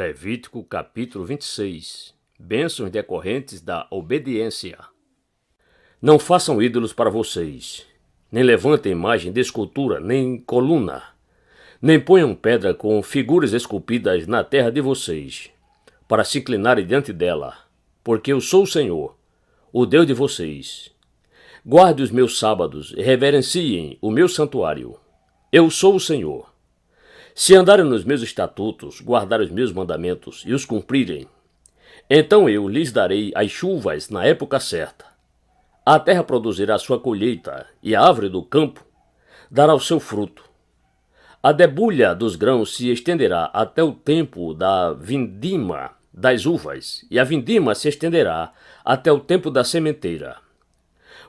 Levítico capítulo 26. Bênçãos decorrentes da obediência. Não façam ídolos para vocês, nem levantem imagem de escultura, nem coluna, nem ponham pedra com figuras esculpidas na terra de vocês, para se inclinarem diante dela, porque eu sou o Senhor, o Deus de vocês. Guarde os meus sábados e reverenciem o meu santuário. Eu sou o Senhor. Se andarem nos meus estatutos, guardarem os meus mandamentos e os cumprirem, então eu lhes darei as chuvas na época certa. A terra produzirá sua colheita e a árvore do campo dará o seu fruto. A debulha dos grãos se estenderá até o tempo da vindima das uvas, e a vindima se estenderá até o tempo da sementeira.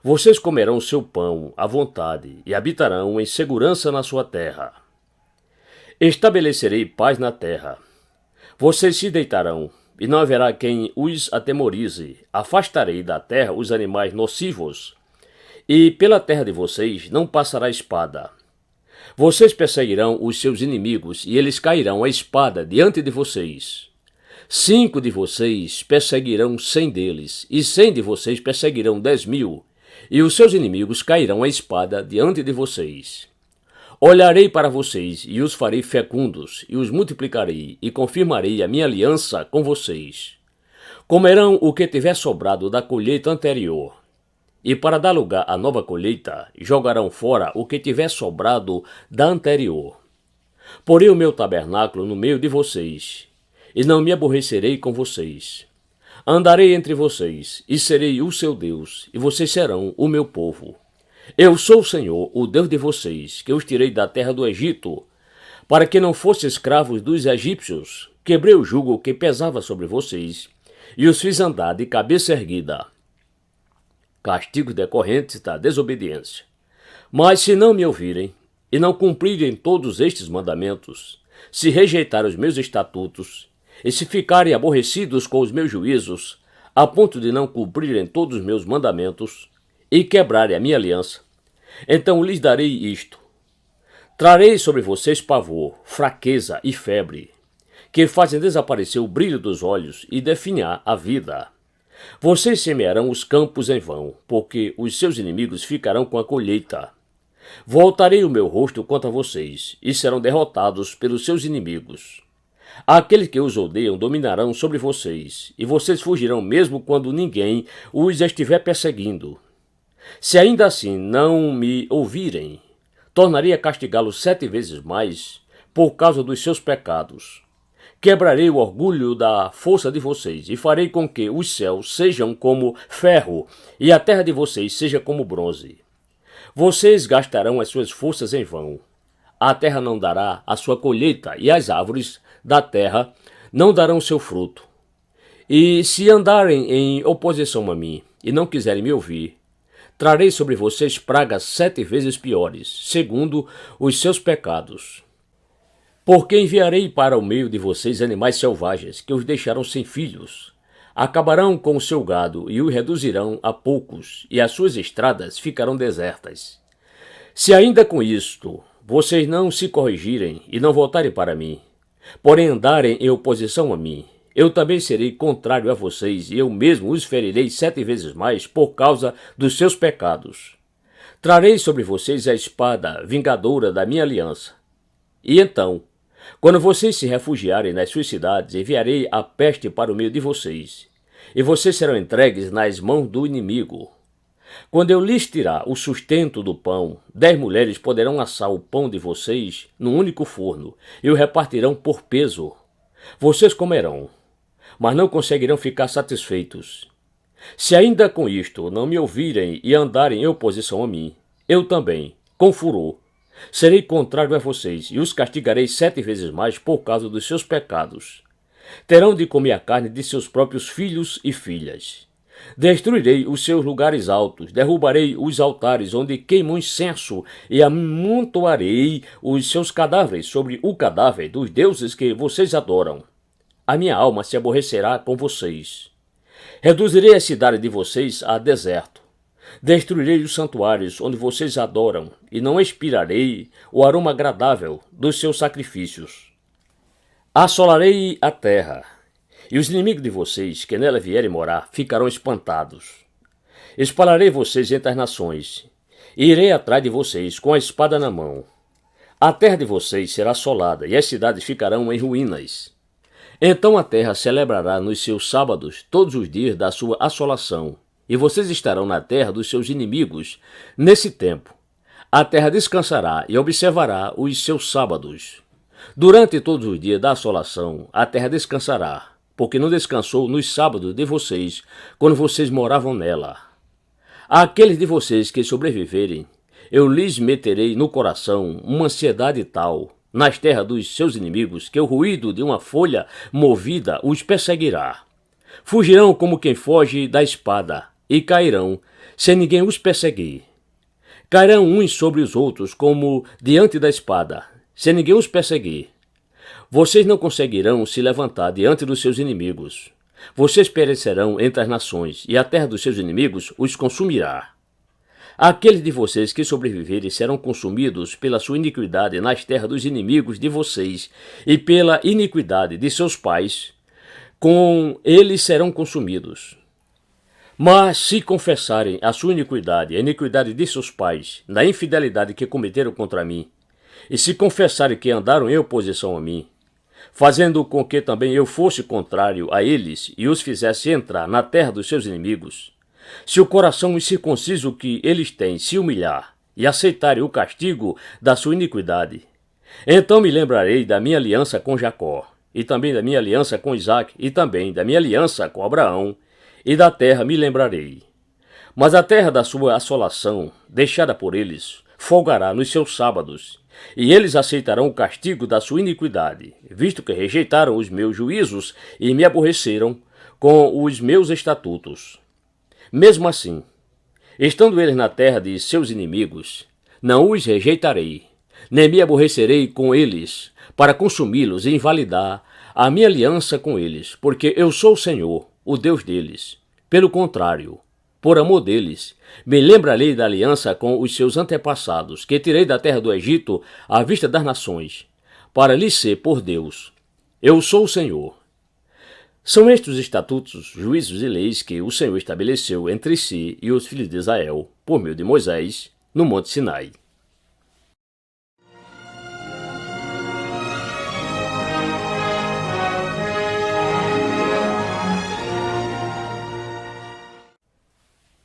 Vocês comerão seu pão à vontade e habitarão em segurança na sua terra. Estabelecerei paz na terra. Vocês se deitarão, e não haverá quem os atemorize. Afastarei da terra os animais nocivos, e pela terra de vocês não passará espada. Vocês perseguirão os seus inimigos, e eles cairão à espada diante de vocês. 5 de vocês perseguirão 100 deles, e 100 de vocês perseguirão 10.000, e os seus inimigos cairão à espada diante de vocês. Olharei para vocês e os farei fecundos, e os multiplicarei, e confirmarei a minha aliança com vocês. Comerão o que tiver sobrado da colheita anterior, e para dar lugar à nova colheita, jogarão fora o que tiver sobrado da anterior. Porei o meu tabernáculo no meio de vocês, e não me aborrecerei com vocês. Andarei entre vocês, e serei o seu Deus, e vocês serão o meu povo. Eu sou o Senhor, o Deus de vocês, que os tirei da terra do Egito, para que não fossem escravos dos egípcios. Quebrei o jugo que pesava sobre vocês, e os fiz andar de cabeça erguida. Castigos decorrentes da desobediência. Mas se não me ouvirem, e não cumprirem todos estes mandamentos, se rejeitarem os meus estatutos, e se ficarem aborrecidos com os meus juízos, a ponto de não cumprirem todos os meus mandamentos, e quebrarem a minha aliança, então lhes darei isto. Trarei sobre vocês pavor, fraqueza e febre, que fazem desaparecer o brilho dos olhos e definhar a vida. Vocês semearão os campos em vão, porque os seus inimigos ficarão com a colheita. Voltarei o meu rosto contra vocês, e serão derrotados pelos seus inimigos. Aqueles que os odeiam dominarão sobre vocês, e vocês fugirão mesmo quando ninguém os estiver perseguindo. Se ainda assim não me ouvirem, tornarei a castigá-los 7 vezes mais por causa dos seus pecados. Quebrarei o orgulho da força de vocês e farei com que os céus sejam como ferro e a terra de vocês seja como bronze. Vocês gastarão as suas forças em vão. A terra não dará a sua colheita e as árvores da terra não darão seu fruto. E se andarem em oposição a mim e não quiserem me ouvir, trarei sobre vocês pragas 7 vezes piores, segundo os seus pecados. Porque enviarei para o meio de vocês animais selvagens, que os deixarão sem filhos. Acabarão com o seu gado e o reduzirão a poucos, e as suas estradas ficarão desertas. Se ainda com isto vocês não se corrigirem e não voltarem para mim, porém andarem em oposição a mim, eu também serei contrário a vocês, e eu mesmo os ferirei 7 vezes mais por causa dos seus pecados. Trarei sobre vocês a espada vingadora da minha aliança. E então, quando vocês se refugiarem nas suas cidades, enviarei a peste para o meio de vocês, e vocês serão entregues nas mãos do inimigo. Quando eu lhes tirar o sustento do pão, 10 mulheres poderão assar o pão de vocês num único forno, e o repartirão por peso. Vocês comerão, mas não conseguirão ficar satisfeitos. Se ainda com isto não me ouvirem e andarem em oposição a mim, eu também, com furor, serei contrário a vocês e os castigarei 7 vezes mais por causa dos seus pecados. Terão de comer a carne de seus próprios filhos e filhas. Destruirei os seus lugares altos, derrubarei os altares onde queimam incenso e amontoarei os seus cadáveres sobre o cadáver dos deuses que vocês adoram. A minha alma se aborrecerá com vocês. Reduzirei a cidade de vocês a deserto. Destruirei os santuários onde vocês adoram, e não expirarei o aroma agradável dos seus sacrifícios. Assolarei a terra, e os inimigos de vocês que nela vierem morar ficarão espantados. Espalharei vocês entre as nações, e irei atrás de vocês com a espada na mão. A terra de vocês será assolada, e as cidades ficarão em ruínas. Então a terra celebrará nos seus sábados todos os dias da sua assolação, e vocês estarão na terra dos seus inimigos. Nesse tempo, a terra descansará e observará os seus sábados. Durante todos os dias da assolação, a terra descansará, porque não descansou nos sábados de vocês, quando vocês moravam nela. Àqueles de vocês que sobreviverem, eu lhes meterei no coração uma ansiedade tal, nas terras dos seus inimigos, que o ruído de uma folha movida os perseguirá. Fugirão como quem foge da espada, e cairão, sem ninguém os perseguir. Cairão uns sobre os outros, como diante da espada, sem ninguém os perseguir. Vocês não conseguirão se levantar diante dos seus inimigos. Vocês perecerão entre as nações, e a terra dos seus inimigos os consumirá. Aqueles de vocês que sobreviverem serão consumidos pela sua iniquidade nas terras dos inimigos de vocês, e pela iniquidade de seus pais, com eles serão consumidos. Mas se confessarem a sua iniquidade, a iniquidade de seus pais, na infidelidade que cometeram contra mim, e se confessarem que andaram em oposição a mim, fazendo com que também eu fosse contrário a eles e os fizesse entrar na terra dos seus inimigos, se o coração incircunciso que eles têm se humilhar e aceitarem o castigo da sua iniquidade, então me lembrarei da minha aliança com Jacó, e também da minha aliança com Isaque, e também da minha aliança com Abraão, e da terra me lembrarei. Mas a terra da sua assolação, deixada por eles, folgará nos seus sábados, e eles aceitarão o castigo da sua iniquidade, visto que rejeitaram os meus juízos e me aborreceram com os meus estatutos. Mesmo assim, estando eles na terra de seus inimigos, não os rejeitarei, nem me aborrecerei com eles, para consumi-los e invalidar a minha aliança com eles, porque eu sou o Senhor, o Deus deles. Pelo contrário, por amor deles, me lembrarei da aliança com os seus antepassados, que tirei da terra do Egito à vista das nações, para lhes ser por Deus. Eu sou o Senhor. São estes os estatutos, juízos e leis que o Senhor estabeleceu entre si e os filhos de Israel, por meio de Moisés, no Monte Sinai.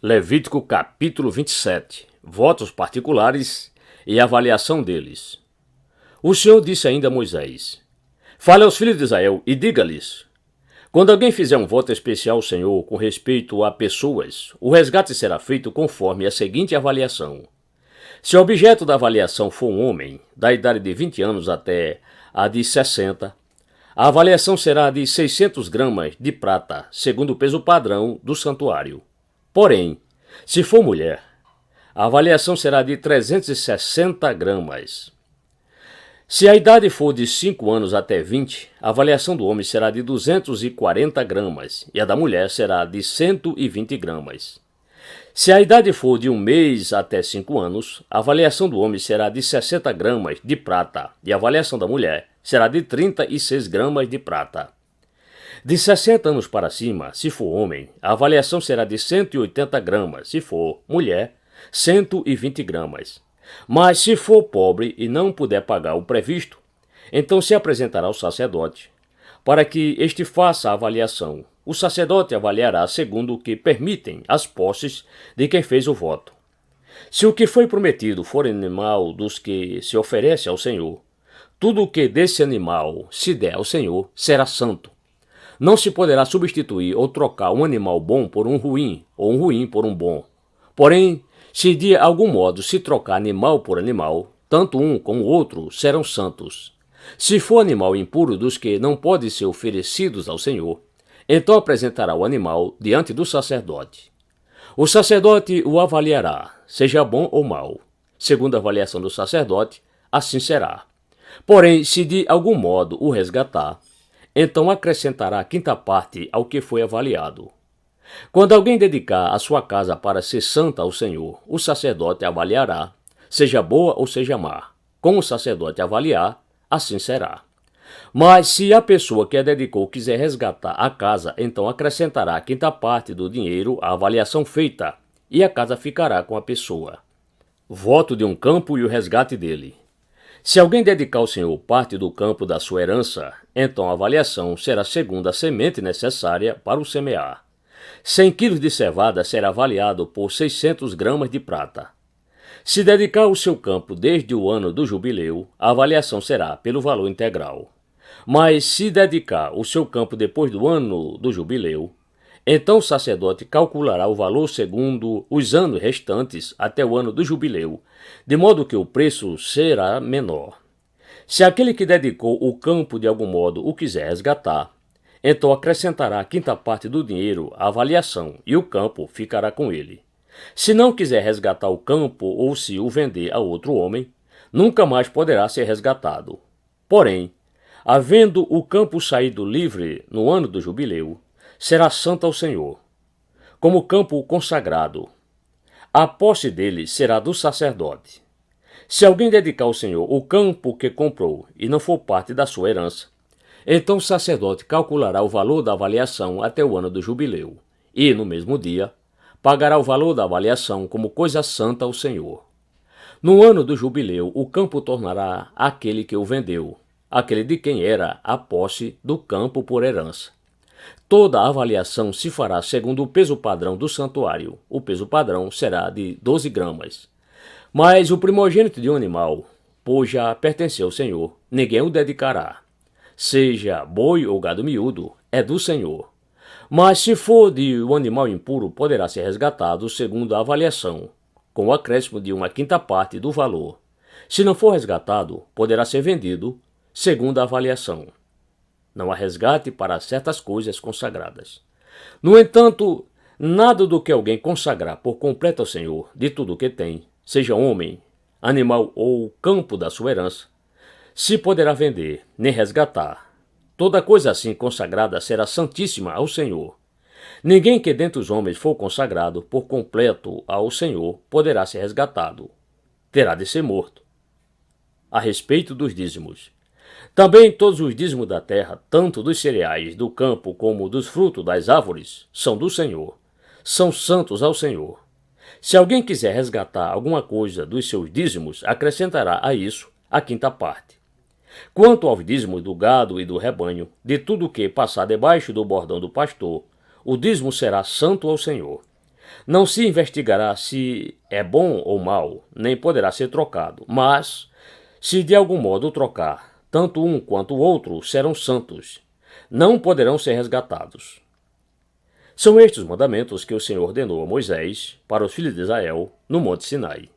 Levítico capítulo 27. Votos particulares e avaliação deles. O Senhor disse ainda a Moisés: Fale aos filhos de Israel e diga-lhes: quando alguém fizer um voto especial ao Senhor com respeito a pessoas, o resgate será feito conforme a seguinte avaliação. Se o objeto da avaliação for um homem, da idade de 20 anos até a de 60, a avaliação será de 600 gramas de prata, segundo o peso padrão do santuário. Porém, se for mulher, a avaliação será de 360 gramas. Se a idade for de 5 anos até 20, a avaliação do homem será de 240 gramas e a da mulher será de 120 gramas. Se a idade for de 1 mês até 5 anos, a avaliação do homem será de 60 gramas de prata e a avaliação da mulher será de 36 gramas de prata. De 60 anos para cima, se for homem, a avaliação será de 180 gramas, se for mulher, 120 gramas. Mas se for pobre e não puder pagar o previsto, então se apresentará ao sacerdote, para que este faça a avaliação. O sacerdote avaliará segundo o que permitem as posses de quem fez o voto. Se o que foi prometido for animal dos que se oferece ao Senhor, tudo o que desse animal se der ao Senhor será santo. Não se poderá substituir ou trocar um animal bom por um ruim, ou um ruim por um bom. Porém, se de algum modo se trocar animal por animal, tanto um como o outro serão santos. Se for animal impuro dos que não podem ser oferecidos ao Senhor, então apresentará o animal diante do sacerdote. O sacerdote o avaliará, seja bom ou mau. Segundo a avaliação do sacerdote, assim será. Porém, se de algum modo o resgatar, então acrescentará a quinta parte ao que foi avaliado. Quando alguém dedicar a sua casa para ser santa ao Senhor, o sacerdote avaliará, seja boa ou seja má. Como o sacerdote avaliar, assim será. Mas se a pessoa que a dedicou quiser resgatar a casa, então acrescentará a quinta parte do dinheiro à avaliação feita, e a casa ficará com a pessoa. Voto de um campo e o resgate dele. Se alguém dedicar ao Senhor parte do campo da sua herança, então a avaliação será segundo a semente necessária para o semear. 100 quilos de cevada será avaliado por 600 gramas de prata. Se dedicar o seu campo desde o ano do jubileu, a avaliação será pelo valor integral. Mas se dedicar o seu campo depois do ano do jubileu, então o sacerdote calculará o valor segundo os anos restantes até o ano do jubileu, de modo que o preço será menor. Se aquele que dedicou o campo de algum modo o quiser resgatar, então acrescentará a quinta parte do dinheiro à avaliação e o campo ficará com ele. Se não quiser resgatar o campo ou se o vender a outro homem, nunca mais poderá ser resgatado. Porém, havendo o campo saído livre no ano do jubileu, será santo ao Senhor, como campo consagrado. A posse dele será do sacerdote. Se alguém dedicar ao Senhor o campo que comprou e não for parte da sua herança, então o sacerdote calculará o valor da avaliação até o ano do jubileu, e, no mesmo dia, pagará o valor da avaliação como coisa santa ao Senhor. No ano do jubileu, o campo tornará aquele que o vendeu, aquele de quem era a posse do campo por herança. Toda a avaliação se fará segundo o peso padrão do santuário. O peso padrão será de 12 gramas. Mas o primogênito de um animal, pois já pertenceu ao Senhor, ninguém o dedicará. Seja boi ou gado miúdo, é do Senhor. Mas se for de um animal impuro, poderá ser resgatado segundo a avaliação, com o acréscimo de uma quinta parte do valor. Se não for resgatado, poderá ser vendido segundo a avaliação. Não há resgate para certas coisas consagradas. No entanto, nada do que alguém consagrar por completo ao Senhor, de tudo o que tem, seja homem, animal ou campo da sua herança, se poderá vender, nem resgatar. Toda coisa assim consagrada será santíssima ao Senhor. Ninguém que dentre os homens for consagrado por completo ao Senhor poderá ser resgatado. Terá de ser morto. A respeito dos dízimos. Também todos os dízimos da terra, tanto dos cereais do campo como dos frutos das árvores, são do Senhor. São santos ao Senhor. Se alguém quiser resgatar alguma coisa dos seus dízimos, acrescentará a isso a quinta parte. Quanto aos dízimos do gado e do rebanho, de tudo que passar debaixo do bordão do pastor, o dízimo será santo ao Senhor. Não se investigará se é bom ou mal, nem poderá ser trocado, mas, se de algum modo o trocar, tanto um quanto o outro serão santos, não poderão ser resgatados. São estes os mandamentos que o Senhor ordenou a Moisés para os filhos de Israel no Monte Sinai.